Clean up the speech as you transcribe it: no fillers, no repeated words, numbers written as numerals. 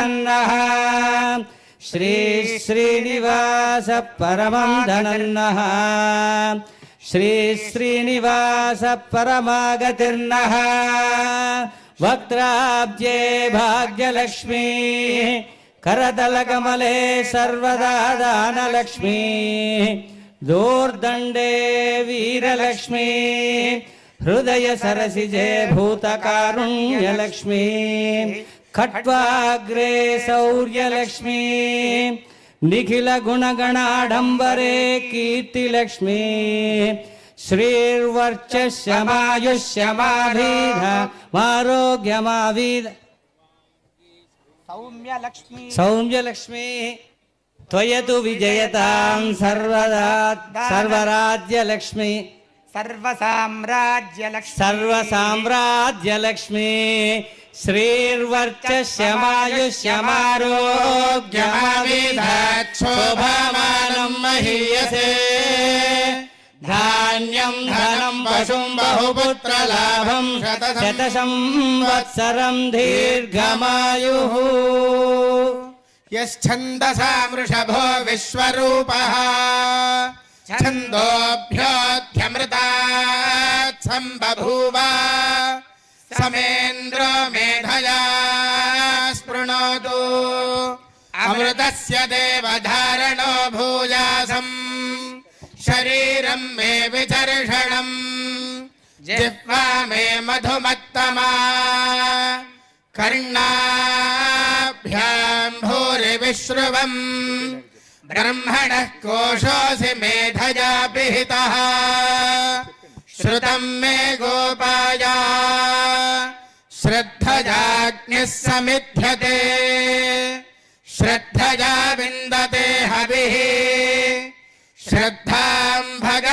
प्रसन्नः श्री श्रीनिवास परमं धनन्नः श्री श्रीनिवास परमागतिर्नः वक्त्राब्जे भाग्यलक्ष्मी करतलकमले सर्वदा दानलक्ष्मी दूर्दण्डे वीरलक्ष्मी हृदय सरसिजे भूतकारुण्यलक्ष्मी खट्वाग्रे शौर्यलक्ष्मी निखिल गुणगणाडंबरे कीर्तिलक्ष्मी श्रीर्वर्चस्यमायुष्यमाधीधमारोग्यमावीद सौम्यलक्ष्मी त्वयतु विजयतां सर्वराज्यलक्ष्मी सर्वसाम्राज्यलक्ष्मी श्रीर्वर्चस्यमायुष्यमारोग्यमाविधच्छोभामानं महीयसे धान्यं धनं पशुं बहुपुत्रलाभं शतसंवत्सरं दीर्घमायुः यश्छन्दसा वृषभो विश्वरूपः छन्दोभ्योऽध्यमृतात् सम्बभूव समेन्द्रो मेधया स्पृणोतु अमृतस्य देवधारणो भूयासम् शरीरं मे विचर्षणम् जिह्वा मे मधुमत्तमा कर्णाभ्यां भूरिविश्रुवम् ब्रह्मणः कोशोऽसि मेधया पिहितः श्रुतं मे गोपाय श्रद्धयाग्निः समिध्यते श्रद्धया विन्दते हविः श्रद्धां भग